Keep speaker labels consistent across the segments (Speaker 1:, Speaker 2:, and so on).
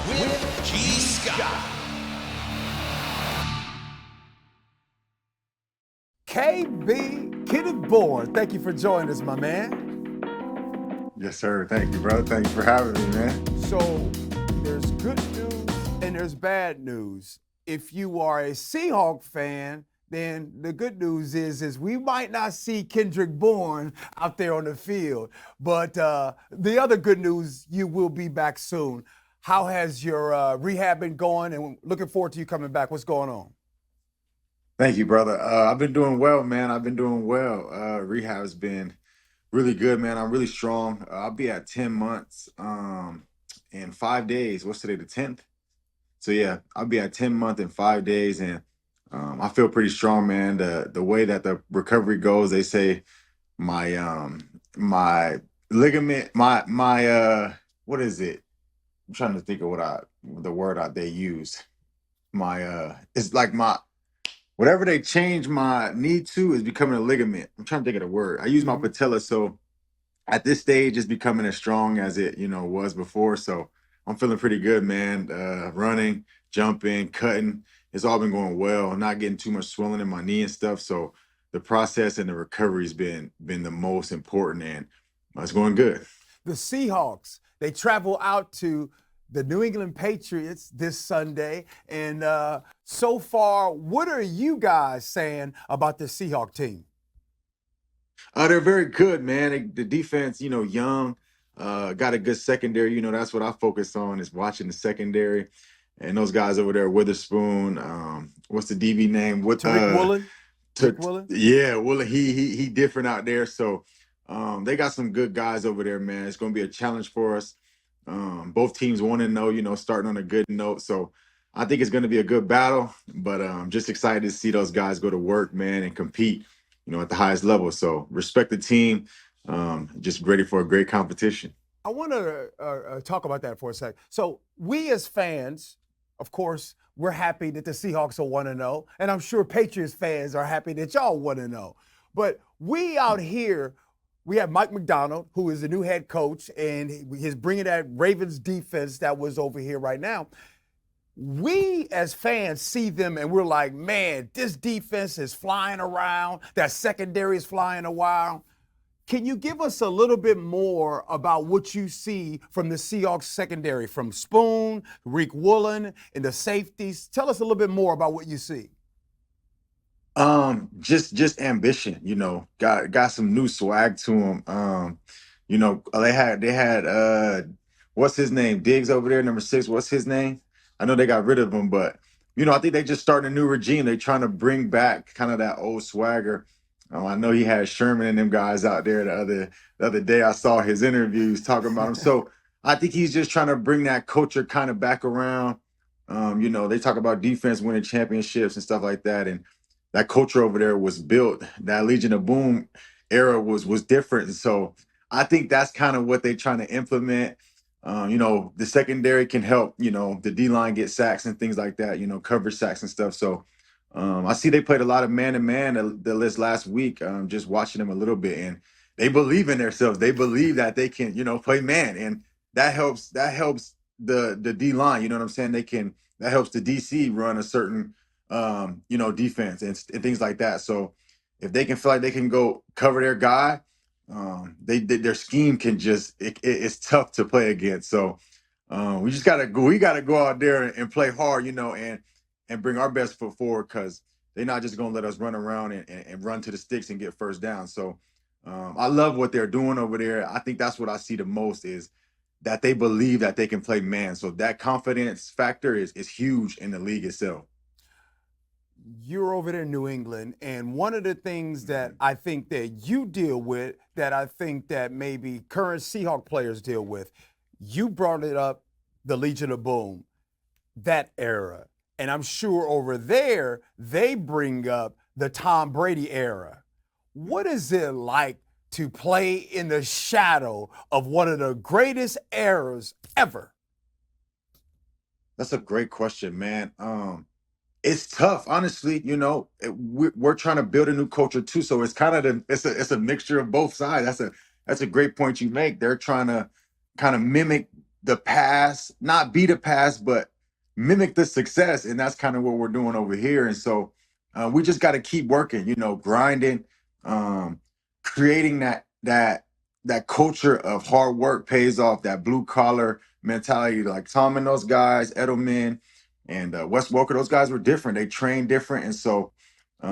Speaker 1: with G. Scott.
Speaker 2: KB Kendrick Bourne, thank you for joining us, my man.
Speaker 3: Yes, sir. Thank you, brother. Thank you for having me, man.
Speaker 2: So there's good news and there's bad news. If you are a Seahawks fan, then the good news is we might not see Kendrick Bourne out there on the field. But the other good news, you will be back soon. How has your rehab been going? And looking forward to you coming back. What's going on?
Speaker 3: Thank you, brother. I've been doing well, man. I've been doing well. Rehab has been really good, man. I'm really strong. I'll be at 10 months in 5 days. What's today, the 10th? So yeah, I'll be at 10 months in 5 days, and I feel pretty strong, man. The way that the recovery goes, they say my ligament, my what is it? I'm trying to think of the word they use. It's like my whatever they change my knee to is becoming a ligament. I'm trying to think of the word. I use my patella, so at this stage, it's becoming as strong as it was before. So I'm feeling pretty good, man. Running, jumping, cutting, it's all been going well. I'm not getting too much swelling in my knee and stuff. So the process and the recovery has been the most important, and it's going good.
Speaker 2: The Seahawks, they travel out to the New England Patriots this Sunday. And so far, what are you guys saying about the Seahawk team?
Speaker 3: They're very good, man. The defense, young, got a good secondary. That's what I focus on is watching the secondary. And those guys over there, Witherspoon, what's the DB name?
Speaker 2: Tariq Woolen? Rick Woolen?
Speaker 3: Yeah, Woolen, he different out there. So they got some good guys over there, man. It's gonna be a challenge for us. Both teams want to know, starting on a good note. So I think it's gonna be a good battle, but just excited to see those guys go to work, man, and compete, at the highest level. So respect the team. Just ready for a great competition.
Speaker 2: I want to talk about that for a sec. So we as fans, of course, we're happy that the Seahawks are 1-0, and I'm sure Patriots fans are happy that y'all 1-0. But we out here, we have Mike McDonald, who is the new head coach, and he's bringing that Ravens defense that was over here right now. We as fans see them and we're like, man, this defense is flying around. That secondary is flying around. Can you give us a little bit more about what you see from the Seahawks secondary, from Spoon, Rick Woolen, and the safeties? Tell us a little bit more about what you see.
Speaker 3: Just ambition, got some new swag to them. They had what's his name? Diggs over there, number 6. What's his name? I know they got rid of him, but I think they just starting a new regime. They trying to bring back kind of that old swagger. I know he had Sherman and them guys out there the other day. I saw his interviews talking about him. So I think he's just trying to bring that culture kind of back around. They talk about defense winning championships and stuff like that, and that culture over there was built. That Legion of Boom era was different. And so I think that's kind of what they're trying to implement. The secondary can help, the D line get sacks and things like that, coverage sacks and stuff. So I see they played a lot of man to man this last week, just watching them a little bit, and they believe in themselves. They believe that they can, play man, and that helps the D line. You know what I'm saying? That helps the DC run a certain defense and things like that. So if they can feel like they can go cover their guy, their scheme can it's tough to play against. So we gotta go out there and play hard, and bring our best foot forward, because they're not just gonna let us run around and run to the sticks and get first down. So I love what they're doing over there. I think that's what I see the most is that they believe that they can play man. So that confidence factor is huge in the league itself.
Speaker 2: You're over there in New England, and one of the things that I think that you deal with, that I think that maybe current Seahawk players deal with, you brought it up, the Legion of Boom, that era. And I'm sure over there, they bring up the Tom Brady era. What is it like to play in the shadow of one of the greatest eras ever?
Speaker 3: That's a great question, man. It's tough, honestly. We're trying to build a new culture too, so it's kind of it's a mixture of both sides. That's a great point you make. They're trying to kind of mimic the past, not be the past, but mimic the success. And that's kind of what we're doing over here. And so we just got to keep working, grinding, um, creating that culture of hard work pays off, that blue collar mentality. Like Tom and those guys, Edelman and Wes Walker, those guys were different. They trained different. And so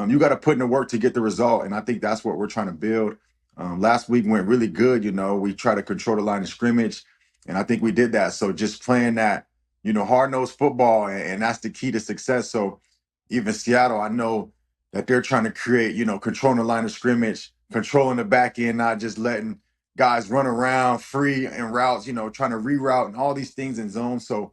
Speaker 3: you got to put in the work to get the result. And I think that's what we're trying to build. Last week went really good. We try to control the line of scrimmage, and I think we did that. So just playing that, hard-nosed football, and that's the key to success. So even Seattle, I know that they're trying to create, controlling the line of scrimmage, controlling the back end, not just letting guys run around free in routes, trying to reroute and all these things in zone. So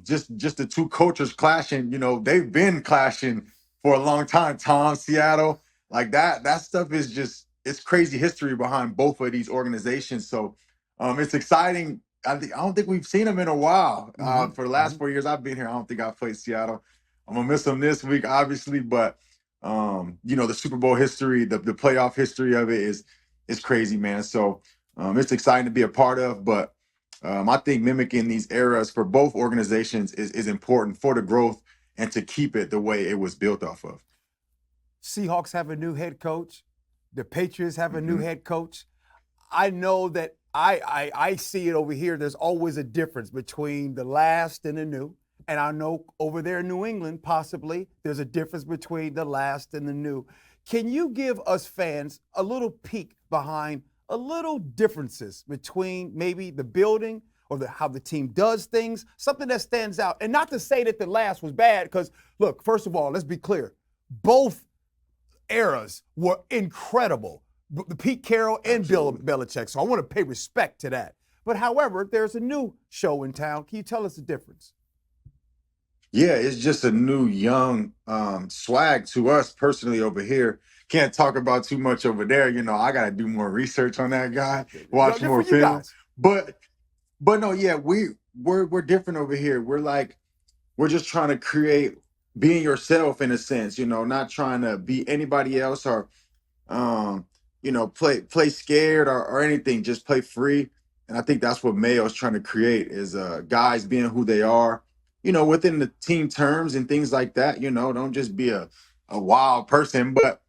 Speaker 3: just the two cultures clashing, they've been clashing for a long time. Tom, Seattle, like that stuff is just, it's crazy history behind both of these organizations. So it's exciting. I don't think we've seen them in a while. For the last 4 years I've been here, I don't think I've played Seattle. I'm gonna miss them this week, obviously, but the Super Bowl history, the playoff history of it is crazy, man. So it's exciting to be a part of, but I think mimicking these eras for both organizations is important for the growth and to keep it the way it was built off of.
Speaker 2: Seahawks have a new head coach. The Patriots have a new head coach. I know that I see it over here. There's always a difference between the last and the new. And I know over there in New England, possibly, there's a difference between the last and the new. Can you give us fans a little peek behind a little differences between maybe the building or how the team does things, something that stands out? And not to say that the last was bad, because, look, first of all, let's be clear. Both eras were incredible. Pete Carroll and Bill Belichick. So I want to pay respect to that. But however, there's a new show in town. Can you tell us the difference?
Speaker 3: Yeah, it's just a new young swag to us personally over here. Can't talk about too much over there. I got to do more research on that guy, watch more film. But no, yeah, we're different over here. We're just trying to create being yourself in a sense, not trying to be anybody else or play scared or anything, just play free. And I think that's what Mayo's trying to create is guys being who they are, within the team terms and things like that. Don't just be a wild person, but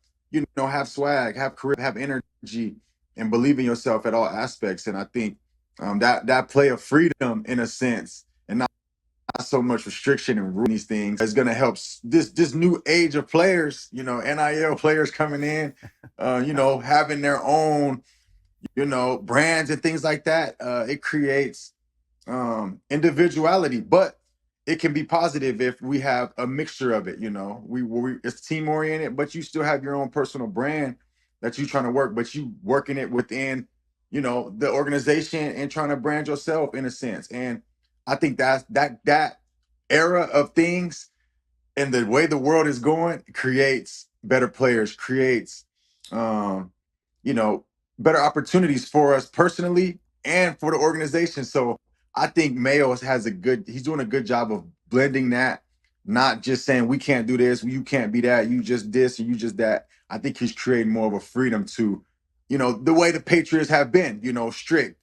Speaker 3: have swag, have career, have energy, and believe in yourself at all aspects. And I think that play of freedom in a sense, and not so much restriction and ruling these things is going to help this new age of players, NIL players coming in, having their own, brands and things like that. It creates individuality, but it can be positive if we have a mixture of it. It's team oriented, but you still have your own personal brand that you're trying to work, but you working it within, the organization and trying to brand yourself in a sense. And I think that era of things and the way the world is going creates better players, creates better opportunities for us personally and for the organization. So I think Mayo he's doing a good job of blending that, not just saying we can't do this, you can't be that, you just this and you just that. I think he's creating more of a freedom to, the way the Patriots have been, strict,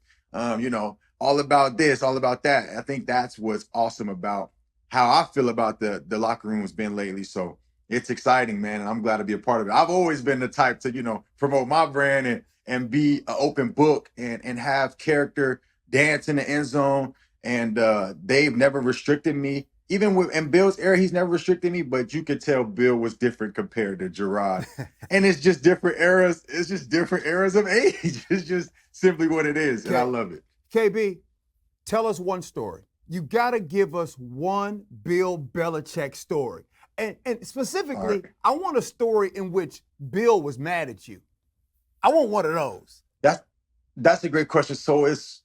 Speaker 3: all about this, all about that. I think that's what's awesome about how I feel about the locker room has been lately. So it's exciting, man, and I'm glad to be a part of it. I've always been the type to, promote my brand and be an open book and have character, dance in the end zone. And they've never restricted me. Even in Bill's era, he's never restricted me, but you could tell Bill was different compared to Gerard. And it's just different eras. It's just different eras of age. It's just simply what it is. And I love it.
Speaker 2: KB, tell us one story. You got to give us one Bill Belichick story. And specifically, right, I want a story in which Bill was mad at you. I want one of those.
Speaker 3: That's a great question. So it's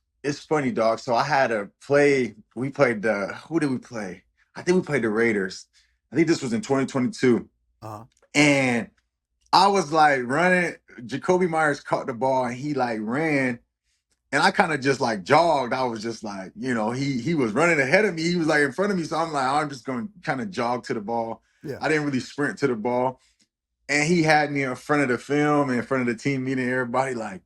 Speaker 3: funny, dog. So I had a play. We played who did we play? I think we played the Raiders. I think this was in 2022. And I was like running. Jacoby Myers caught the ball and he like ran. And I kind of just like jogged. I was just like, he was running ahead of me. He was like in front of me. So I'm like, I'm just going to kind of jog to the ball. Yeah. I didn't really sprint to the ball. And he had me in front of the film and in front of the team meeting, everybody like,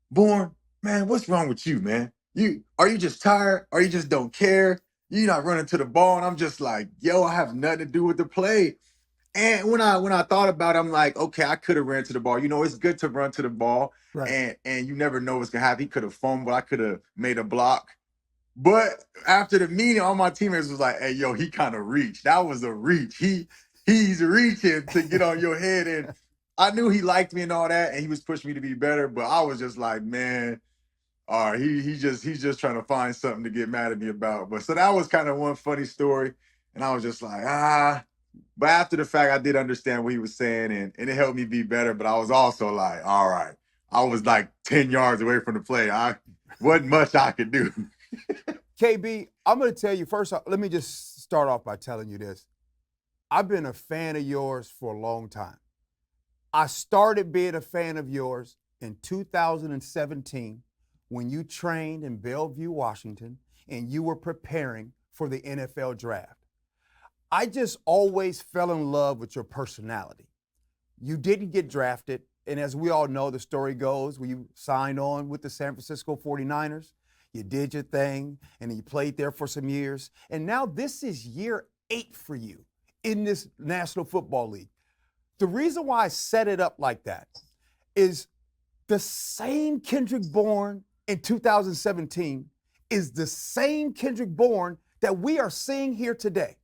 Speaker 3: Bourne, man, what's wrong with you, man? are you just tired? Or you just don't care? You're not running to the ball. And I'm just like, yo, I have nothing to do with the play. And when I thought about it, I'm like, okay, I could have ran to the ball. It's good to run to the ball,
Speaker 2: Right.
Speaker 3: and you never know what's gonna happen. He could have fumbled. I could have made a block. But after the meeting, all my teammates was like, "Hey, yo, he kind of reached. That was a reach. He's reaching to get on your head." And I knew he liked me and all that, and he was pushing me to be better. But I was just like, man, all right, he's just trying to find something to get mad at me about. But so that was kind of one funny story, and I was just like, ah. But after the fact, I did understand what he was saying, and it helped me be better. But I was also like, all right, I was like 10 yards away from the play. I wasn't much I could do.
Speaker 2: KB, I'm going to tell you first, let me just start off by telling you this. I've been a fan of yours for a long time. I started being a fan of yours in 2017 when you trained in Bellevue, Washington, and you were preparing for the NFL draft. I just always fell in love with your personality. You didn't get drafted, and as we all know, the story goes, when you signed on with the San Francisco 49ers, you did your thing, and you played there for some years, and now this is year 8 for you in this National Football League. The reason why I set it up like that is the same Kendrick Bourne in 2017 is the same Kendrick Bourne that we are seeing here today.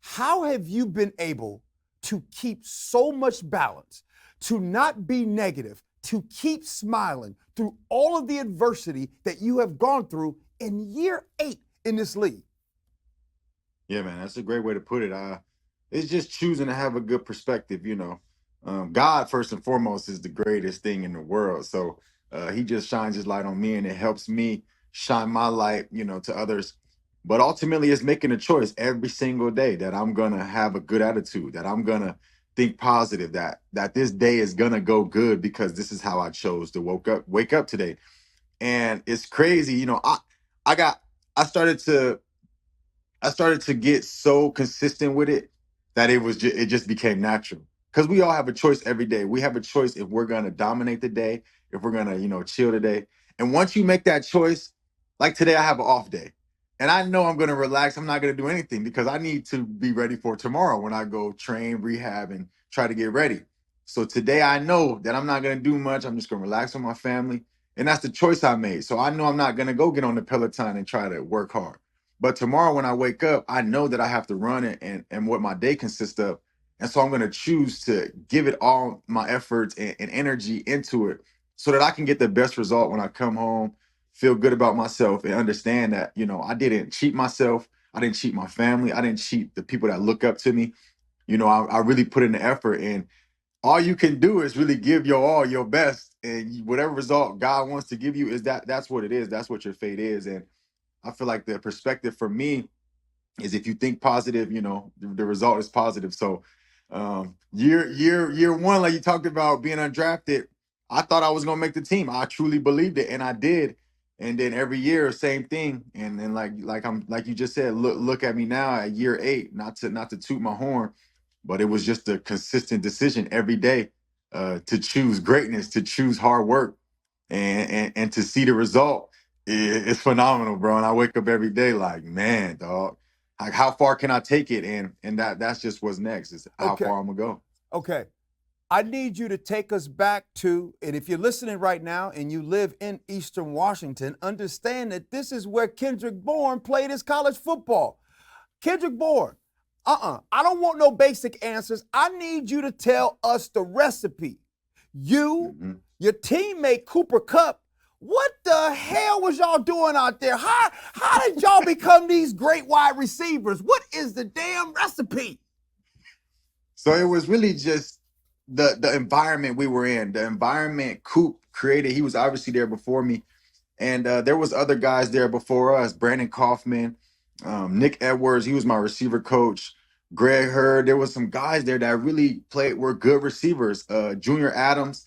Speaker 2: How have you been able to keep so much balance, to not be negative, to keep smiling through all of the adversity that you have gone through in year 8 in this league?
Speaker 3: Yeah, man, that's a great way to put it. It's just choosing to have a good perspective. God first and foremost is the greatest thing in the world. So he just shines his light on me, and it helps me shine my light, to others. But ultimately, it's making a choice every single day that I'm gonna have a good attitude, that I'm gonna think positive, that this day is gonna go good because this is how I chose to wake up today. And it's crazy, I got I started to I started to get so consistent with it that it just became natural. Because we all have a choice every day. We have a choice if we're gonna dominate the day, if we're gonna, chill today. And once you make that choice, like today, I have an off day. And I know I'm gonna relax. I'm not gonna do anything because I need to be ready for tomorrow when I go train, rehab, and try to get ready. So today I know that I'm not gonna do much. I'm just gonna relax with my family. And that's the choice I made. So I know I'm not gonna go get on the Peloton and try to work hard. But tomorrow when I wake up, I know that I have to run it and what my day consists of. And so I'm going to choose to give it all my efforts and energy into it so that I can get the best result when I come home, feel good about myself, and understand that, I didn't cheat myself. I didn't cheat my family. I didn't cheat the people that look up to me. I really put in the effort, and all you can do is really give your all, your best, and whatever result God wants to give you that's what it is. That's what your fate is. And I feel like the perspective for me is if you think positive, the result is positive. So year one, like you talked about being undrafted, I thought I was gonna make the team. I truly believed it, and I did. And then every year, same thing. And then like you just said, look at me now at year 8, not to toot my horn, but it was just a consistent decision every day to choose greatness, to choose hard work, and to see the result. It's phenomenal, bro. And I wake up every day like, man, dog, like how far can I take it? And that's just what's next, is how
Speaker 2: Okay.
Speaker 3: far I'm gonna go.
Speaker 2: Okay. I need you to take us back to, and if you're listening right now and you live in Eastern Washington, understand that this is where Kendrick Bourne played his college football. Kendrick Bourne, I don't want no basic answers. I need you to tell us the recipe. You,
Speaker 3: Mhm.
Speaker 2: your teammate Cooper Kupp, what the hell was y'all doing out there? How did y'all become these great wide receivers? What is the damn recipe?
Speaker 3: So it was really just the environment we were in, the environment Coop created. He was obviously there before me, and there was other guys there before us. Brandon Kaufman, Nick Edwards. He was my receiver coach. Greg Hurd. There was some guys there that really were good receivers. Junior Adams.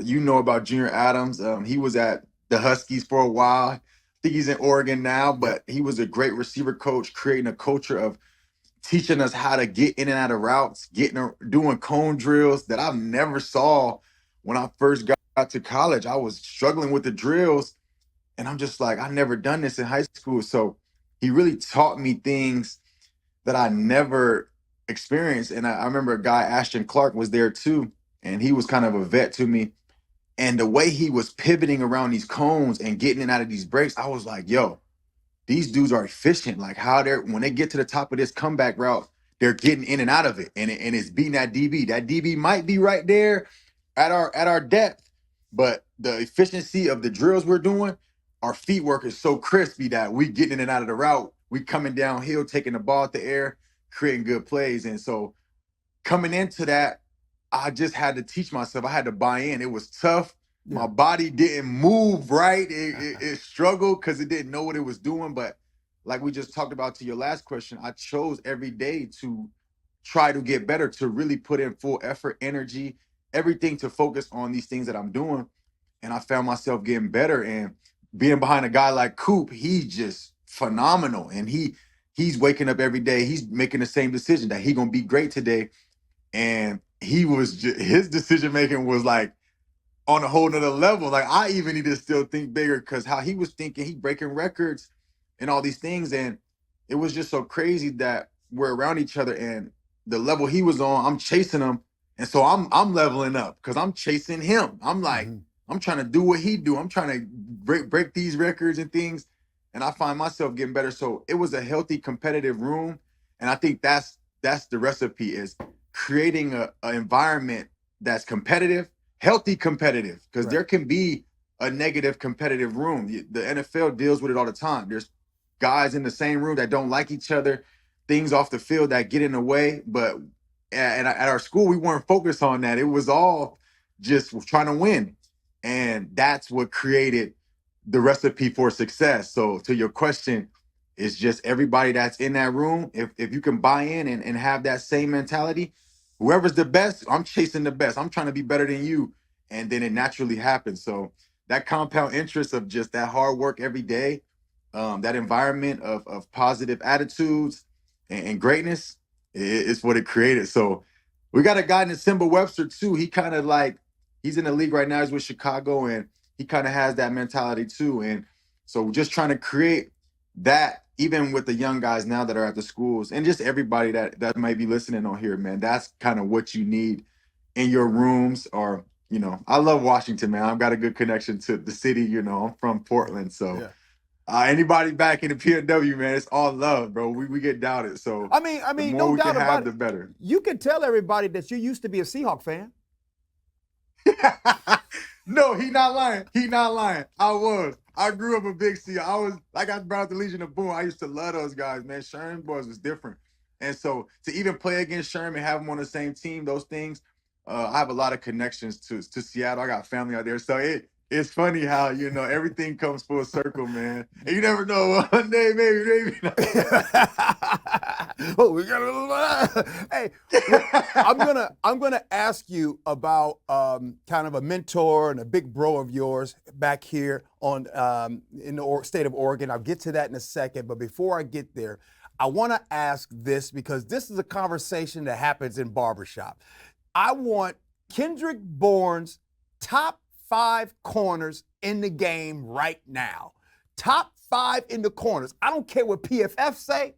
Speaker 3: You know about Junior Adams. He was at the Huskies for a while. I think he's in Oregon now, but he was a great receiver coach, creating a culture of teaching us how to get in and out of routes, doing cone drills that I never saw when I first got to college. I was struggling with the drills, And I'm just like, I never done this in high school. So he really taught me things that I never experienced. And I remember a guy, Ashton Clark, was there too. And he was kind of a vet to me. And the way he was pivoting around these cones and getting in and out of these breaks, I was like, yo, these dudes are efficient. Like how they're when they get to the top of this comeback route, they're getting in and out of it, and it's beating that DB. That DB might be right there at our depth, but the efficiency of the drills we're doing, our feet work is so crispy that we getting in and out of the route, we coming downhill, taking the ball at the air, creating good plays, and so coming into that, I just had to teach myself. I had to buy in. It was tough. My body didn't move right. It struggled because it didn't know what it was doing. But like we just talked about to your last question, I chose every day to try to get better, to really put in full effort, energy, everything to focus on these things that I'm doing. And I found myself getting better. And being behind a guy like Coop, he's just phenomenal. And he's waking up every day. He's making the same decision that he's gonna be great today. And his decision making was like on a whole nother level. Like I even need to still think bigger because how he was thinking, he breaking records and all these things. And it was just so crazy that we're around each other and the level he was on, I'm chasing him. And so I'm leveling up because I'm chasing him. I'm like, I'm trying to do what he do. I'm trying to break these records and things. And I find myself getting better. So it was a healthy competitive room. And I think that's the recipe is creating a environment that's competitive, healthy competitive, because there can be a negative competitive room. The NFL deals with it all the time. There's guys in the same room that don't like each other, things off the field that get in the way. But at our school, we weren't focused on that. It was all just trying to win. And that's what created the recipe for success. So to your question, it's just everybody that's in that room. If you can buy in and have that same mentality, whoever's the best, I'm chasing the best. I'm trying to be better than you. And then it naturally happens. So that compound interest of just that hard work every day, that environment of positive attitudes and greatness is what it created. So we got a guy in Simba Webster too. He kind of like, he's in the league right now. He's with Chicago and he kind of has that mentality too. And so we're just trying to create that even with the young guys now that are at the schools and just everybody that might be listening on here, man, that's kind of what you need in your rooms or, I love Washington, man. I've got a good connection to the city, I'm from Portland. So anybody back in the PNW, man, it's all love, bro. We get doubted. So
Speaker 2: I mean,
Speaker 3: the more
Speaker 2: no
Speaker 3: we
Speaker 2: doubt
Speaker 3: can
Speaker 2: about
Speaker 3: have,
Speaker 2: it.
Speaker 3: the better.
Speaker 2: You can tell everybody that you used to be a Seahawks fan.
Speaker 3: No, he not lying. He not lying. I grew up a big Sea. I was like I brought up the Legion of Boom. I used to love those guys, man. Sherman boys was different. And so to even play against Sherman, have them on the same team, those things, I have a lot of connections to Seattle. I got family out there. So it's funny how, everything comes full circle, man. And you never know, one day, maybe.
Speaker 2: Oh, we got hey, I'm gonna ask you about kind of a mentor and a big bro of yours back here on in the state of Oregon. I'll get to that in a second, but before I get there, I want to ask this because this is a conversation that happens in barbershop. I want Kendrick Bourne's top 5 corners in the game right now. Top 5 in the corners. I don't care what PFF say.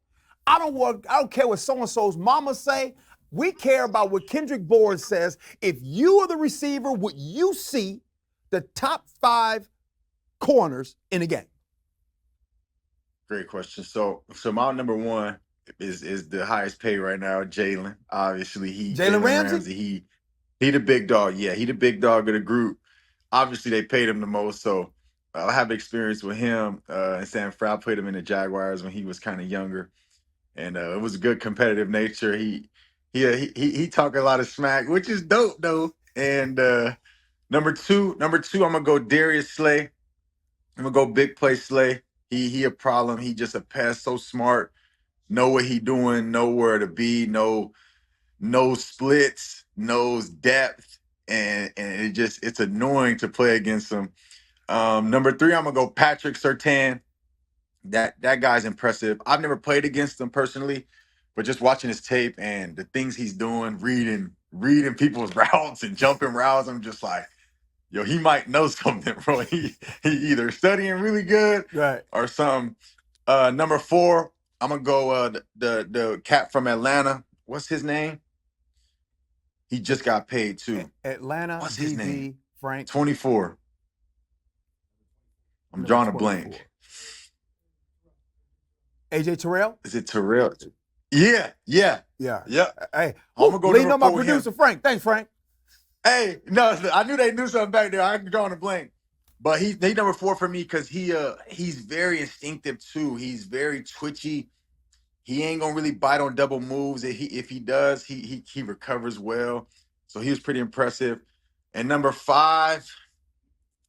Speaker 2: I don't care what so-and-so's mama say. We care about what Kendrick Bourne says. If you are the receiver, would you see the top 5 corners in the game?
Speaker 3: Great question. So my number 1 is the highest paid right now, Jalen. Obviously,
Speaker 2: Jalen Ramsey?
Speaker 3: He the big dog. Yeah, he the big dog of the group. Obviously, they paid him the most, so I have experience with him. And Sam Fran played him in the Jaguars when he was kind of younger, and it was a good competitive nature. He talk a lot of smack, which is dope though. And number two, I'm gonna go Darius Slay. I'm gonna go big play Slay. He a problem. He just a pest. So smart. Know what he doing. Know where to be. No splits. Knows depth. And it's annoying to play against him. Number 3, I'm gonna go Patrick Surtain. That guy's impressive. I've never played against him personally, but just watching his tape and the things he's doing, reading people's routes and jumping routes, I'm just like, yo, he might know something, bro. He either studying really good
Speaker 2: Right.
Speaker 3: or something. Number 4, I'm gonna go the cat from Atlanta. What's his name? He just got paid too.
Speaker 2: Atlanta
Speaker 3: What's his name?
Speaker 2: DB Frank.
Speaker 3: 24. I'm
Speaker 2: Number
Speaker 3: drawing a
Speaker 2: 24.
Speaker 3: blank.
Speaker 2: AJ Terrell?
Speaker 3: Is it Terrell? Yeah.
Speaker 2: Yeah. Hey,
Speaker 3: I'm gonna go
Speaker 2: leading
Speaker 3: number
Speaker 2: on my
Speaker 3: 4 with him.
Speaker 2: producer, Frank. Thanks, Frank.
Speaker 3: Hey, no, I knew they knew something back there. I'm drawing a blank. But they number 4 for me because he's very instinctive too. He's very twitchy. He ain't gonna really bite on double moves. If he does, he recovers well. So he was pretty impressive. And number five,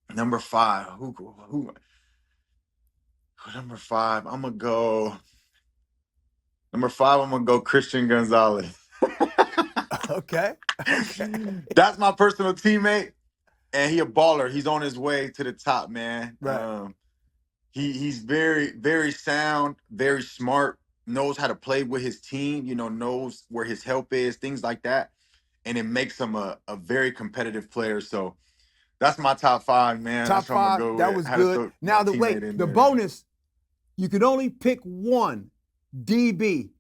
Speaker 3: who number 5? I'm gonna go Christian Gonzalez.
Speaker 2: Okay.
Speaker 3: That's my personal teammate, and he a baller. He's on his way to the top, man.
Speaker 2: Right.
Speaker 3: He's very, very sound, very smart, knows how to play with his team, knows where his help is, things like that. And it makes him a very competitive player. So that's my top 5, man.
Speaker 2: Top
Speaker 3: That's what I'm
Speaker 2: 5,
Speaker 3: gonna go
Speaker 2: that
Speaker 3: with.
Speaker 2: was
Speaker 3: Had to
Speaker 2: good.
Speaker 3: throw
Speaker 2: Now,
Speaker 3: my
Speaker 2: the
Speaker 3: teammate in
Speaker 2: the
Speaker 3: there.
Speaker 2: bonus, you could only pick one DB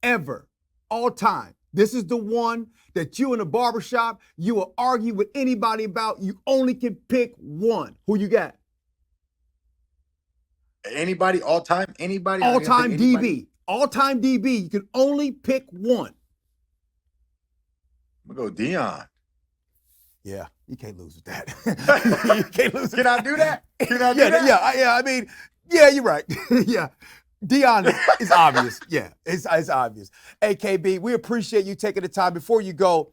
Speaker 2: ever, all time. This is the one that you in a barbershop, you will argue with anybody about. You only can pick one. Who you got?
Speaker 3: Anybody, all time? Anybody?
Speaker 2: All-time
Speaker 3: Anybody?
Speaker 2: DB. All-time DB. You can only pick one.
Speaker 3: I'm gonna go Dion.
Speaker 2: Yeah, you can't lose with that. You can't lose with
Speaker 3: Can I do that? Can I do
Speaker 2: yeah,
Speaker 3: that?
Speaker 2: yeah. I mean, yeah, you're right. Yeah, Dion is obvious. Yeah, it's obvious. Hey, KB, we appreciate you taking the time. Before you go,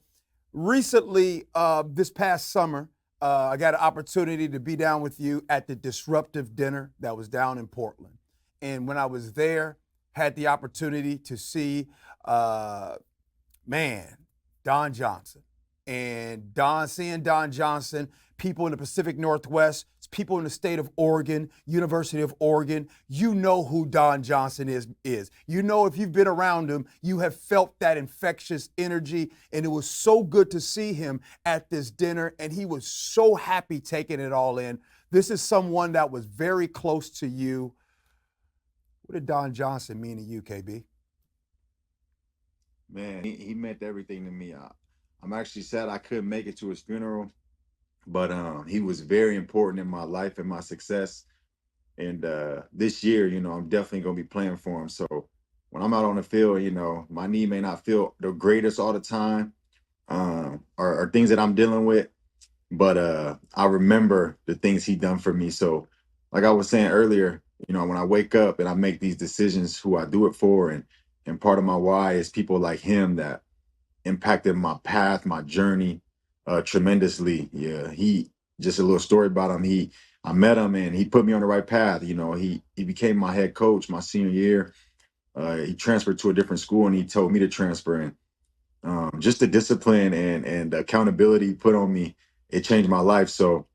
Speaker 2: recently, this past summer, I got an opportunity to be down with you at the Disruptive Dinner that was down in Portland. And when I was there, had the opportunity to see, Don Johnson. And seeing Don Johnson, people in the Pacific Northwest, people in the state of Oregon, University of Oregon, you know who Don Johnson is. You know, if you've been around him, you have felt that infectious energy, and it was so good to see him at this dinner, and he was so happy taking it all in. This is someone that was very close to you. What did Don Johnson mean to you, KB?
Speaker 3: Man, he meant everything to me. I'm actually sad I couldn't make it to his funeral, but he was very important in my life and my success. And this year, I'm definitely gonna be playing for him. So when I'm out on the field, my knee may not feel the greatest all the time, or things that I'm dealing with, but I remember the things he done for me. So, like I was saying earlier, when I wake up and I make these decisions, who I do it for, and part of my why is people like him that impacted my path, my journey, tremendously. Yeah, he just a little story about him. I met him and he put me on the right path. He became my head coach my senior year. He transferred to a different school and he told me to transfer. And just the discipline and the accountability he put on me, it changed my life. So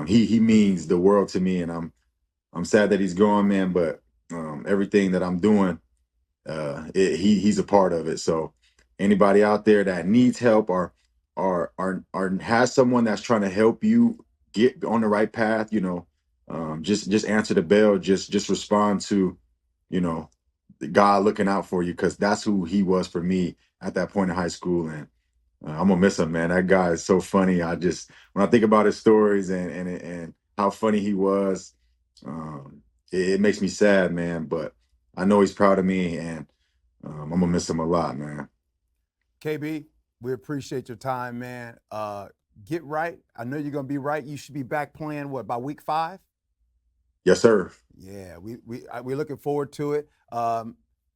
Speaker 3: he means the world to me, and I'm sad that he's gone, man. But everything that I'm doing, he's a part of it. So anybody out there that needs help or has someone that's trying to help you get on the right path, just answer the bell, just respond to, God looking out for you, because that's who he was for me at that point in high school. And I'm gonna miss him, man. That guy is so funny. When I think about his stories and how funny he was, it makes me sad, man. But I know he's proud of me, and I'm gonna miss him a lot, man.
Speaker 2: KB, we appreciate your time, man. Get right. I know you're gonna be right. You should be back playing by week 5?
Speaker 3: Yes, sir.
Speaker 2: Yeah, we're looking forward to it.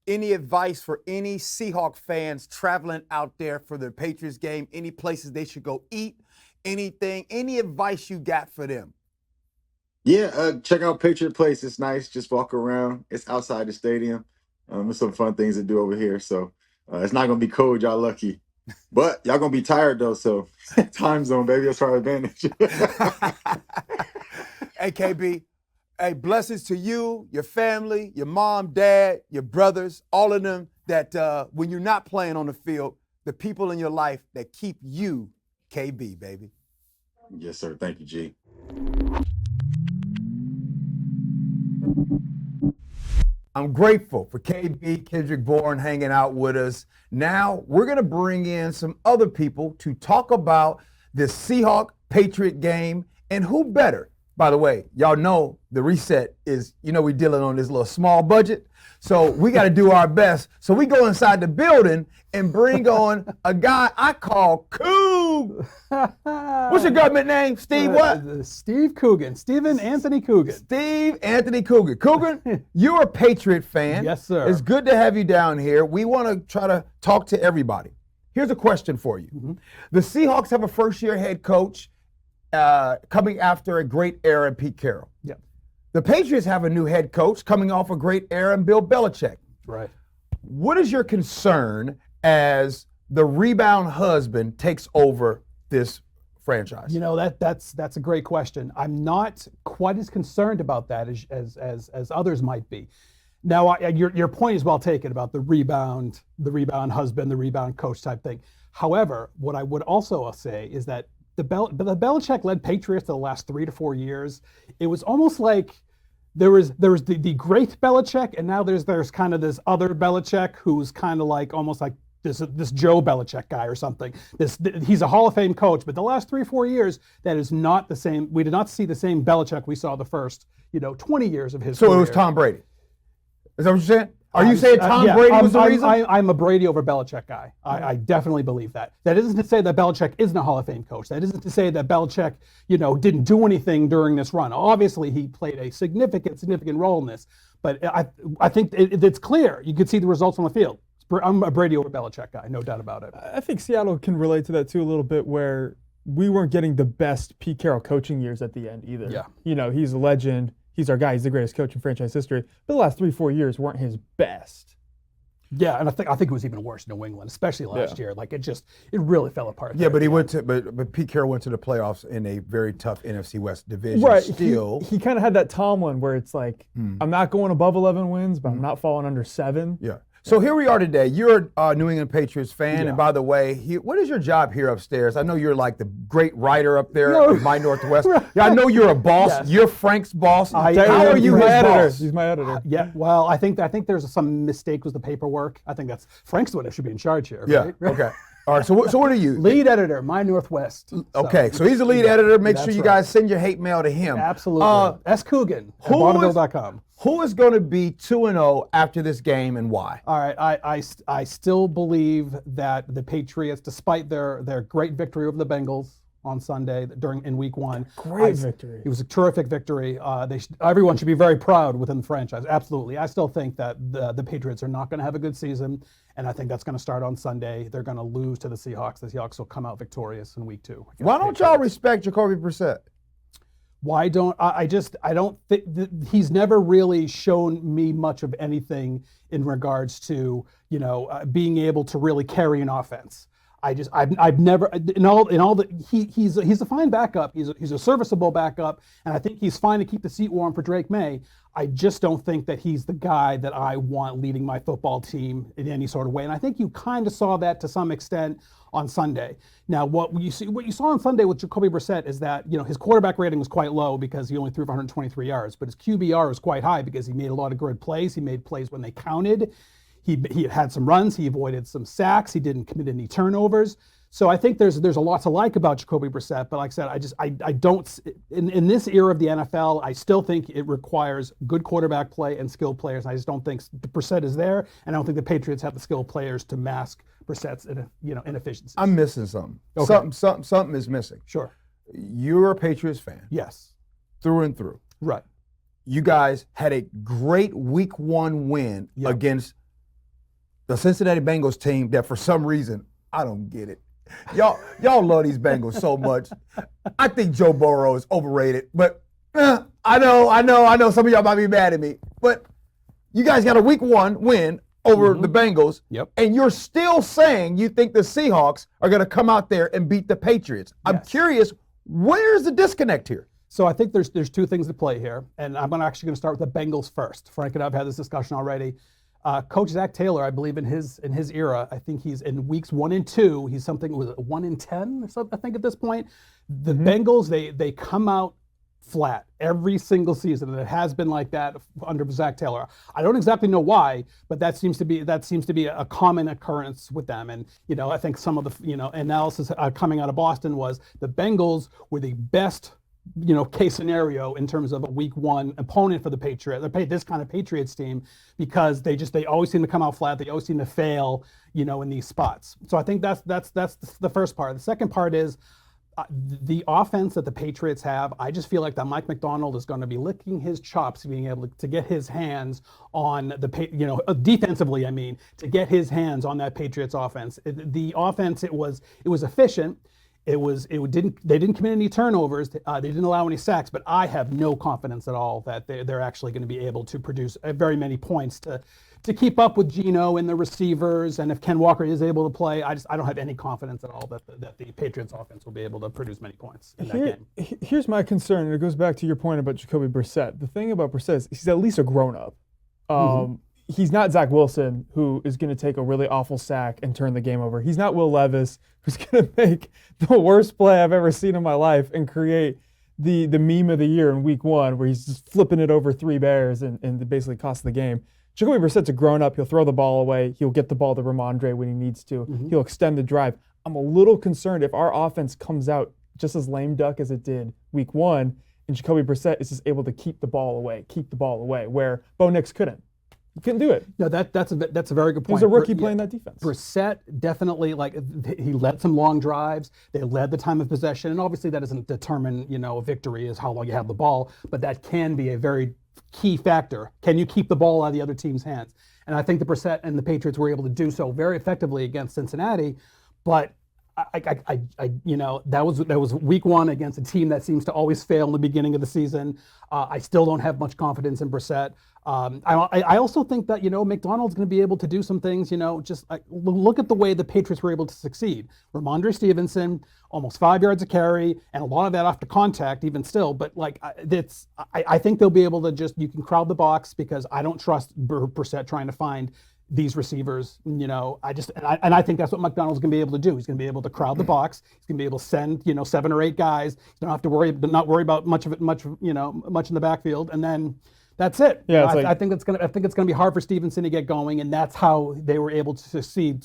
Speaker 2: Any advice for any Seahawks fans traveling out there for the Patriots game? Any places they should go eat? Anything? Any advice you got for them?
Speaker 3: Yeah, check out Patriot Place. It's nice. Just walk around. It's outside the stadium. There's some fun things to do over here. So it's not gonna be cold. Y'all lucky, but y'all gonna be tired though. So time zone, baby. That's our advantage.
Speaker 2: Hey, KB. Hey, blessings to you, your family, your mom, dad, your brothers, all of them that when you're not playing on the field, the people in your life that keep you KB, baby.
Speaker 3: Yes, sir. Thank you, G.
Speaker 2: I'm grateful for KB, Kendrick Bourne, hanging out with us. Now, we're going to bring in some other people to talk about this Seahawks Patriot game, and who better? By the way, y'all know the reset is, we're dealing on this little small budget, so we got to do our best. So we go inside the building and bring on a guy I call Coog. What's your government name? Steve what?
Speaker 4: Steve Coogan. Stephen Anthony Coogan.
Speaker 2: Steve Anthony Coogan. Coogan, you're a Patriot fan.
Speaker 4: Yes, sir.
Speaker 2: It's good to have you down here. We want to try to talk to everybody. Here's a question for you.
Speaker 4: Mm-hmm.
Speaker 2: The Seahawks have a first-year head coach coming after a great era in Pete Carroll.
Speaker 4: Yep.
Speaker 2: The Patriots have a new head coach coming off a great era in Bill Belichick.
Speaker 4: Right.
Speaker 2: What is your concern as the rebound husband takes over this franchise?
Speaker 4: That's a great question. I'm not quite as concerned about that as others might be. Now, your point is well taken about the rebound husband, the rebound coach type thing. However, what I would also say is that the Belichick-led Patriots the last 3 to 4 years, it was almost like there was the great Belichick, and now there's kind of this other Belichick who's kind of like almost like this Joe Belichick guy or something. He's a Hall of Fame coach, but the last 3 or 4 years, that is not the same. We did not see the same Belichick we saw the first 20 years of his career.
Speaker 2: So it was Tom Brady. Is that what you're saying? Are you saying Tom Brady was the reason?
Speaker 4: I'm a Brady over Belichick guy. I definitely believe that. That isn't to say that Belichick isn't a Hall of Fame coach. That isn't to say that Belichick, didn't do anything during this run. Obviously, he played a significant role in this. But I think it's clear. You could see the results on the field. I'm a Brady over Belichick guy, no doubt about it.
Speaker 5: I think Seattle can relate to that too a little bit, where we weren't getting the best Pete Carroll coaching years at the end either.
Speaker 4: Yeah.
Speaker 5: He's a legend. He's our guy. He's the greatest coach in franchise history. But the last 3-4 years weren't his best.
Speaker 4: Yeah, and I think it was even worse in New England, especially last year. Like it really fell apart.
Speaker 2: Yeah, but but Pete Carroll went to the playoffs in a very tough NFC West division.
Speaker 5: Right.
Speaker 2: Still,
Speaker 5: he kind of had that Tomlin where it's like, I'm not going above 11 wins, but I'm not falling under 7.
Speaker 2: Yeah. So here we are today. You're a New England Patriots fan,
Speaker 4: Yeah.
Speaker 2: and by the way, what is your job here upstairs? I know you're like the great writer up there at MyNorthwest. Yeah, I know you're a boss.
Speaker 4: Yes.
Speaker 2: You're Frank's boss. How
Speaker 4: am.
Speaker 2: are you
Speaker 5: He's
Speaker 2: his
Speaker 5: my editor.
Speaker 2: boss?
Speaker 5: He's my editor.
Speaker 4: Yeah, well, I think there's some mistake with the paperwork. I think that's Frank's the one that should be in charge here.
Speaker 2: Yeah.
Speaker 4: Right?
Speaker 2: Okay. All right. So what are you?
Speaker 4: Lead editor, MyNorthwest.
Speaker 2: Okay. So he's the lead editor. Make sure
Speaker 4: That's
Speaker 2: you
Speaker 4: right.
Speaker 2: guys send your hate mail to him.
Speaker 4: Absolutely. S. Coogan at vaudeville.com.
Speaker 2: Who is going to be 2-0 after this game, and why?
Speaker 4: All right, I still believe that the Patriots, despite their great victory over the Bengals on Sunday in Week 1,
Speaker 5: Great victory.
Speaker 4: It was a terrific victory. Everyone should be very proud within the franchise. Absolutely, I still think that the Patriots are not going to have a good season, and I think that's going to start on Sunday. They're going to lose to the Seahawks. The Seahawks will come out victorious in Week 2.
Speaker 2: Why don't y'all respect Jacoby Brissett?
Speaker 4: Why don't I don't think he's never really shown me much of anything in regards to being able to really carry an offense. I've never he's a fine backup. He's a serviceable backup, and I think he's fine to keep the seat warm for Drake May. I just don't think that he's the guy that I want leading my football team in any sort of way. And I think you kind of saw that to some extent on Sunday. Now, what you saw on Sunday with Jacoby Brissett is that his quarterback rating was quite low because he only threw for 123 yards, but his QBR was quite high because he made a lot of good plays. He made plays when they counted. He had some runs. He avoided some sacks. He didn't commit any turnovers. So I think there's a lot to like about Jacoby Brissett. But like I said, I don't in this era of the NFL, I still think it requires good quarterback play and skilled players. I just don't think Brissett is there, and I don't think the Patriots have the skilled players to mask Brissett's inefficiencies.
Speaker 2: I'm missing something.
Speaker 4: Okay.
Speaker 2: Something is missing.
Speaker 4: Sure.
Speaker 2: You're a Patriots fan.
Speaker 4: Yes.
Speaker 2: Through and through.
Speaker 4: Right.
Speaker 2: You guys had a great Week 1 win against the Cincinnati Bengals team that for some reason, I don't get it. Y'all love these Bengals so much. I think Joe Burrow is overrated, but I know some of y'all might be mad at me, but you guys got a Week 1 win over the Bengals, and you're still saying you think the Seahawks are going to come out there and beat the Patriots. I'm curious, where's the disconnect here?
Speaker 4: So I think there's two things to play here, and I'm actually going to start with the Bengals first. Frank and I have had this discussion already. Coach Zach Taylor, I believe in his era, I think he's in weeks 1 and 2. He's something was it 1 in 10 or something. I think at this point, the Bengals they come out flat every single season, and it has been like that under Zach Taylor. I don't exactly know why, but that seems to be a common occurrence with them. And I think some of the analysis coming out of Boston was the Bengals were the best case scenario in terms of a week 1 opponent for the Patriots. This kind of Patriots team, because they always seem to come out flat. They always seem to fail, in these spots. So I think that's the first part. The second part is the offense that the Patriots have. I just feel like that Mike Macdonald is going to be licking his chops, being able to get his hands on the, defensively. I mean, to get his hands on that Patriots offense. The offense, it was efficient. They didn't commit any turnovers. They didn't allow any sacks, but I have no confidence at all that they're actually going to be able to produce very many points to keep up with Geno and the receivers. And if Ken Walker is able to play, I don't have any confidence at all that the Patriots offense will be able to produce many points in that game.
Speaker 5: Here's my concern, and it goes back to your point about Jacoby Brissett. The thing about Brissett is he's at least a grown-up. He's not Zach Wilson, who is going to take a really awful sack and turn the game over. He's not Will Levis, who's going to make the worst play I've ever seen in my life and create the meme of the year in week 1, where he's just flipping it over 3 Bears and basically costs the game. Jacoby Brissett's a grown-up. He'll throw the ball away. He'll get the ball to Ramondre when he needs to. He'll extend the drive. I'm a little concerned if our offense comes out just as lame duck as it did week 1, and Jacoby Brissett is just able to keep the ball away, where Bo Nix couldn't. He couldn't do it.
Speaker 4: No, that's a very good point.
Speaker 5: He's a rookie playing that defense.
Speaker 4: Brissett definitely, he led some long drives. They led the time of possession, and obviously that doesn't determine a victory is how long you have the ball, but that can be a very key factor. Can you keep the ball out of the other team's hands? And I think the Brissett and the Patriots were able to do so very effectively against Cincinnati, but that was week 1 against a team that seems to always fail in the beginning of the season. I still don't have much confidence in Brissett. I also think that McDonald's going to be able to do some things. Look at the way the Patriots were able to succeed. Ramondre Stevenson, almost 5 yards a carry, and a lot of that after contact, even still. But I think they'll be able to you can crowd the box, because I don't trust Brissett trying to find these receivers. I think that's what McDonald's going to be able to do. He's going to be able to crowd the box. He's going to be able to send 7 or 8 guys. You don't have to not worry about much in the backfield, and then that's it.
Speaker 5: Yeah,
Speaker 4: I think it's going to be hard for Stevenson to get going, and that's how they were able to succeed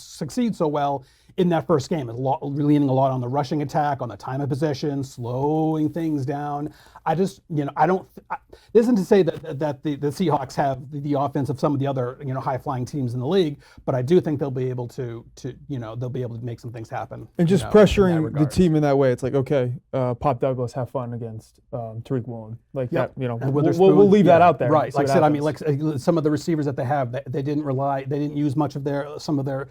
Speaker 4: so well in that first game, leaning a lot on the rushing attack, on the time of possession, slowing things down. This isn't to say that the Seahawks have the offense of some of the other high-flying teams in the league, but I do think they'll be able to make some things happen.
Speaker 5: And just pressuring the team in that way, it's like, okay, Pop Douglas, have fun against Tariq Woolen, that. We'll leave that out there.
Speaker 4: Right. Like I said, some of the receivers that they have, they didn't use much of some of their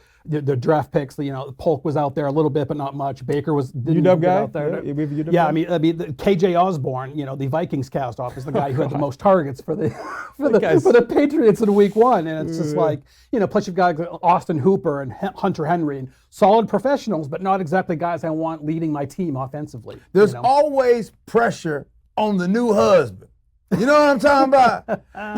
Speaker 4: draft picks. Polk was out there a little bit, but not much. Baker didn't
Speaker 5: UW
Speaker 4: get
Speaker 5: guy
Speaker 4: out there.
Speaker 5: Yeah,
Speaker 4: I mean, KJ Osborne, the Vikings cast off, is the guy who had the most targets for the Patriots in week 1, and it's just plus you've got Austin Hooper and Hunter Henry, and solid professionals, but not exactly guys I want leading my team offensively.
Speaker 2: There's always pressure on the new husband. You know what I'm talking about?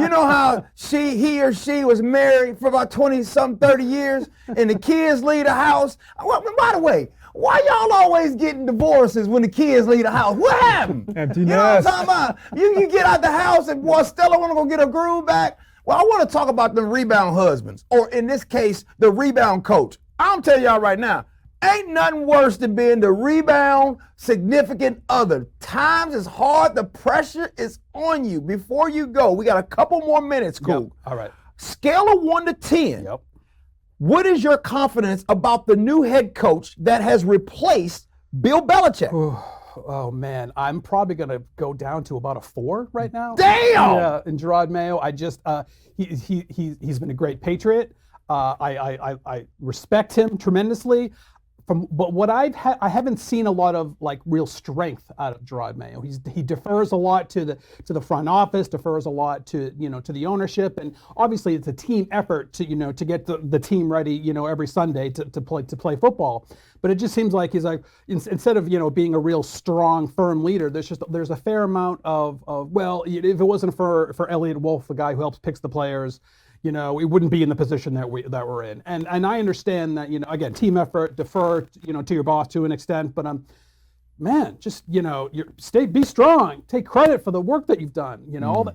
Speaker 2: You know how he or she was married for about 20-something, 30 years, and the kids leave the house. By the way, why y'all always getting divorces when the kids leave the house? What happened?
Speaker 5: Empty
Speaker 2: you know
Speaker 5: nest.
Speaker 2: what I'm talking about? You get out the house and boy, Stella want to go get her groove back. Well, I want to talk about the rebound husbands, or in this case, the rebound coach. I'm telling y'all right now, ain't nothing worse than being the rebound significant other. Times is hard. The pressure is on you. Before you go, we got a couple more minutes, Cool.
Speaker 4: Yep. All right.
Speaker 2: Scale of 1 to 10.
Speaker 4: Yep.
Speaker 2: What is your confidence about the new head coach that has replaced Bill Belichick?
Speaker 4: Oh man, I'm probably going to go down to about a 4 right now.
Speaker 2: Damn!
Speaker 4: Yeah, in Gerard Mayo, he's been a great Patriot. I respect him tremendously. But what I haven't seen a lot of real strength out of Gerard Mayo. He defers a lot to the front office, defers a lot to the ownership, and obviously it's a team effort to get the team ready every Sunday to play football. But it just seems like he's instead of being a real strong, firm leader, there's a fair amount of if it wasn't for Elliot Wolf, the guy who helps picks the players, we wouldn't be in the position that we're in. And I understand that, again, team effort, defer, to your boss to an extent, but man, just be strong, take credit for the work that you've done,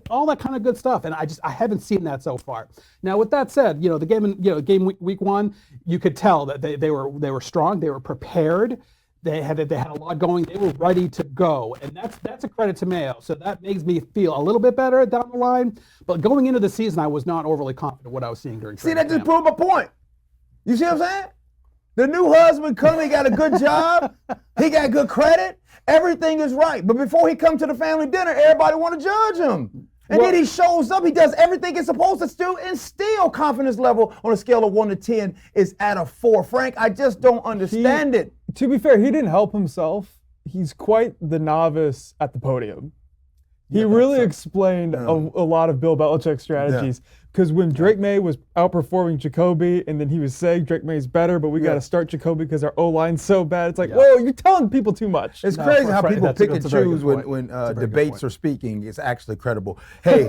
Speaker 4: all that kind of good stuff. And I haven't seen that so far. Now, with that said, the game week one, you could tell that they were strong, they were prepared. They had a lot going. They were ready to go, and that's a credit to Mayo. So that makes me feel a little bit better down the line. But going into the season, I was not overly confident what I was seeing during.
Speaker 2: See, that just proved my point. You see what I'm saying? The new husband he got a good job. He got good credit. Everything is right. But before he come to the family dinner, everybody want to judge him. And then he shows up, he does everything he's supposed to do, and still confidence level on a scale of 1 to 10 is at a 4. Frank, I just don't understand it.
Speaker 5: To be fair, he didn't help himself. He's quite the novice at the podium. He really explained a lot of Bill Belichick's strategies. Because when Drake May was outperforming Jacoby, and then he was saying Drake May's better, but we got to start Jacoby because our O-line's so bad. It's like, whoa, you're telling people too much.
Speaker 2: It's crazy how people pick and choose when debates are speaking. It's actually credible. Hey,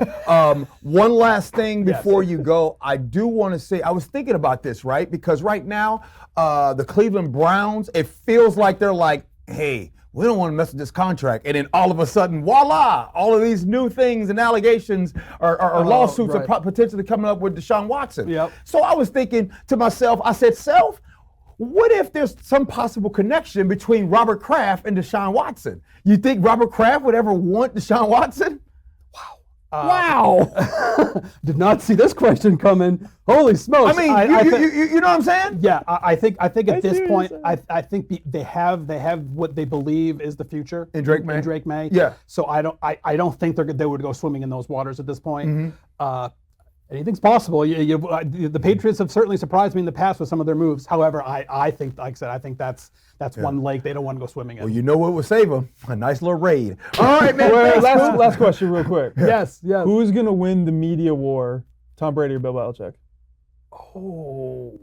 Speaker 2: one last thing before you go. I do want to say, I was thinking about this, right? Because right now, the Cleveland Browns, it feels like they're like, hey, we don't want to mess with this contract. And then all of a sudden, voila, all of these new things and allegations or lawsuits are potentially coming up with Deshaun Watson.
Speaker 4: Yep.
Speaker 2: So I was thinking to myself, I said, Self, what if there's some possible connection between Robert Kraft and Deshaun Watson? You think Robert Kraft would ever want Deshaun Watson? Wow.
Speaker 4: Did not see this question coming. Holy smokes.
Speaker 2: I mean, you know what I'm saying?
Speaker 4: Yeah, I think at this point, I think they have what they believe is the future
Speaker 2: in Drake May. Yeah.
Speaker 4: So I don't think they would go swimming in those waters at this point. Anything's possible. The Patriots have certainly surprised me in the past with some of their moves. However, I think, like I said, I think that's one lake they don't want to go swimming in.
Speaker 2: Well, you know what will save them? A nice little raid. All right, man.
Speaker 5: Last question real quick.
Speaker 4: Yes.
Speaker 5: Who's going to win the media war, Tom Brady or Bill Belichick?
Speaker 4: Oh,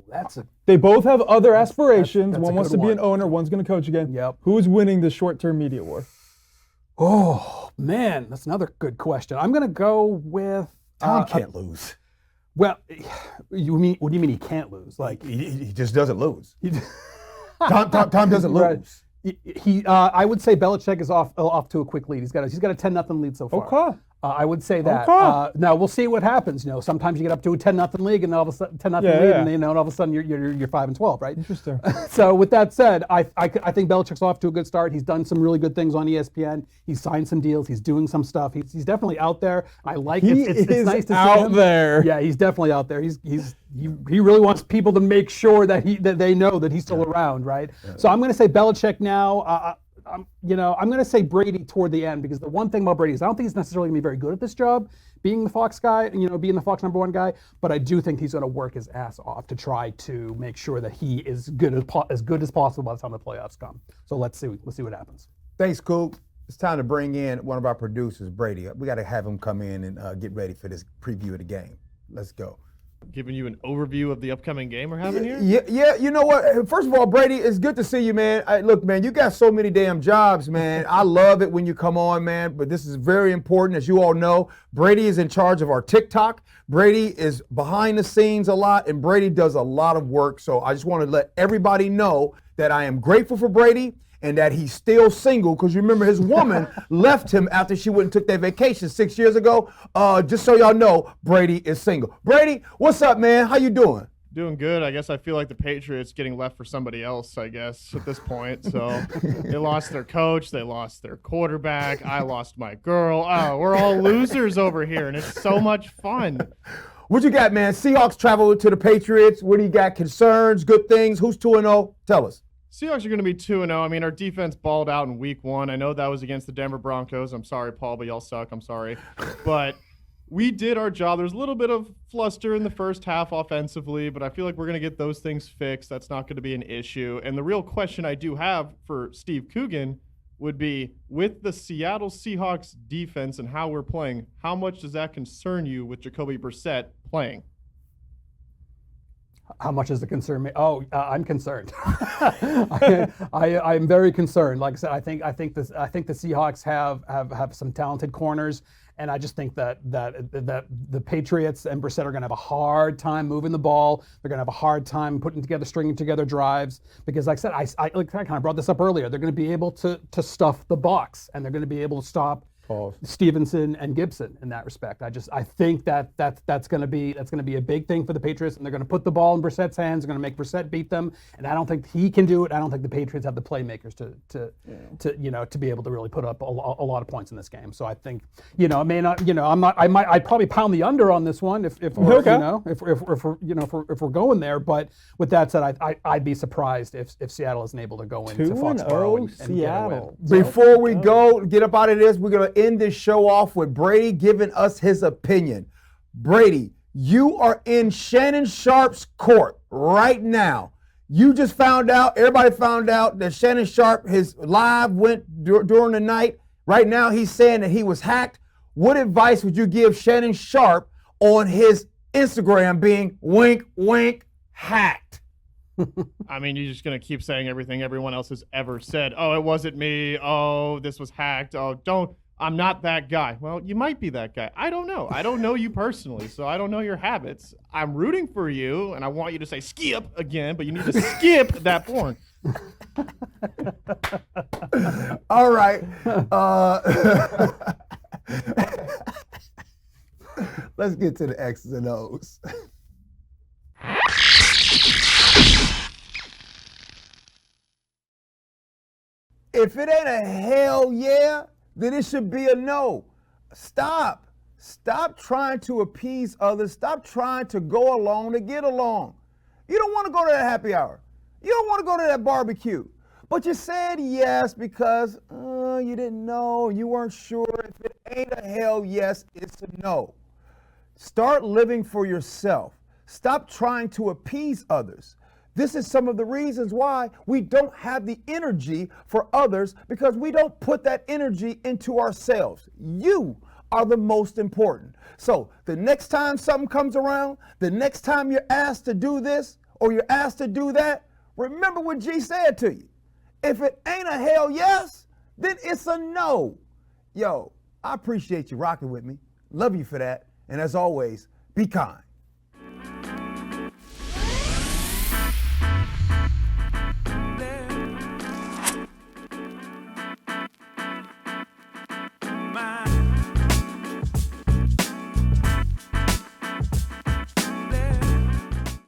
Speaker 5: They both have other aspirations.
Speaker 4: That's
Speaker 5: one wants to be an owner, one's going to coach again.
Speaker 4: Yep.
Speaker 5: Who's winning the short-term media war?
Speaker 4: Oh, man, that's another good question. I'm going to go with...
Speaker 2: Tom can't lose.
Speaker 4: Well, what do you mean he can't lose? Like
Speaker 2: he just doesn't lose. Tom doesn't lose.
Speaker 4: I would say Belichick is off to a quick lead. He's got a 10-0 lead so far.
Speaker 5: Okay.
Speaker 4: I would say that.
Speaker 5: Okay.
Speaker 4: Now we'll see what happens. Sometimes you get up to a 10-0 league, and all of a sudden 10-0 lead, and all of a sudden you're 5-12, right?
Speaker 5: Interesting.
Speaker 4: So with that said, I think Belichick's off to a good start. He's done some really good things on ESPN. He's signed some deals. He's doing some stuff. He's definitely out there. I like it. It's nice to see
Speaker 5: out
Speaker 4: him.
Speaker 5: there.
Speaker 4: Yeah, he's definitely out there. He really wants people to make sure that they know that he's still around, right? Yeah. So I'm going to say Belichick now. I'm going to say Brady toward the end, because the one thing about Brady is I don't think he's necessarily going to be very good at this job, being the Fox guy, being the Fox #1 guy. But I do think he's going to work his ass off to try to make sure that he is as good as possible by the time the playoffs come. So let's see what happens.
Speaker 2: Thanks, Coop. It's time to bring in one of our producers, Brady. We got to have him come in and get ready for this preview of the game. Let's go.
Speaker 6: Giving you an overview of the upcoming game we're having here?
Speaker 2: Yeah. You know what? First of all, Brady, it's good to see you, man. Look, man, you got so many damn jobs, man. I love it when you come on, man. But this is very important. As you all know, Brady is in charge of our TikTok. Brady is behind the scenes a lot, and Brady does a lot of work. So I just want to let everybody know that I am grateful for Brady, and that he's still single, because you remember his woman left him after she went and took that vacation 6 years ago. Just so y'all know, Brady is single. Brady, what's up, man? How you doing?
Speaker 6: Doing good. I guess I feel like the Patriots getting left for somebody else, I guess, at this point. So they lost their coach. They lost their quarterback. I lost my girl. Oh, we're all losers over here, and it's so much fun.
Speaker 2: What you got, man? Seahawks travel to the Patriots. What do you got? Concerns, good things? Who's 2-0? Tell us.
Speaker 6: Seahawks are going to be 2-0. I mean, our defense balled out in week 1. I know that was against the Denver Broncos. I'm sorry, Paul, but y'all suck. I'm sorry. But we did our job. There's a little bit of fluster in the first half offensively, but I feel like we're going to get those things fixed. That's not going to be an issue. And the real question I do have for Steve Coogan would be, with the Seattle Seahawks defense and how we're playing, how much does that concern you with Jacoby Brissett playing?
Speaker 4: How much does it concern me? I'm concerned. I'm very concerned. Like I said, I think the Seahawks have some talented corners, And I just think that the Patriots and Brissett are going to have a hard time moving the ball. They're going to have a hard time stringing together drives because, like I said, I kind of brought this up earlier. They're going to be able to stuff the box, and they're going to be able to stop Stevenson and Gibson in that respect. I think that's going to be a big thing for the Patriots, and they're going to put the ball in Brissett's hands. They're going to make Brissett beat them, and I don't think he can do it. I don't think the Patriots have the playmakers to be able to really put up a lot of points in this game. So I think it may not. I'd probably pound the under on this one if we're going there. But with that said, I'd be surprised if Seattle isn't able to go into Foxborough and
Speaker 5: Seattle.
Speaker 4: get a win.
Speaker 2: Before we get up out of this, we're going to end this show off with Brady giving us his opinion. Brady, you are in Shannon Sharp's court right now. You just everybody found out that Shannon Sharp, his live went during the night. Right now he's saying that he was hacked. What advice would you give Shannon Sharp on his Instagram being wink, wink, hacked?
Speaker 6: I mean, you're just going to keep saying everything everyone else has ever said. Oh, it wasn't me. Oh, this was hacked. Oh, I'm not that guy. Well, you might be that guy. I don't know. I don't know you personally, so I don't know your habits. I'm rooting for you, and I want you to say skip again, but you need to skip that porn.
Speaker 2: All right. Let's get to the X's and O's. If it ain't a hell yeah, then it should be a no. Stop trying to appease others. Stop trying to go along to get along. You don't want to go to that happy hour. You don't want to go to that barbecue. But you said yes because you didn't know, you weren't sure. If it ain't a hell yes, it's a no. Start living for yourself. Stop trying to appease others. This is some of the reasons why we don't have the energy for others, because we don't put that energy into ourselves. You are the most important. So the next time something comes around, the next time you're asked to do this or you're asked to do that, remember what G said to you. If it ain't a hell yes, then it's a no. Yo, I appreciate you rocking with me. Love you for that. And as always, be kind.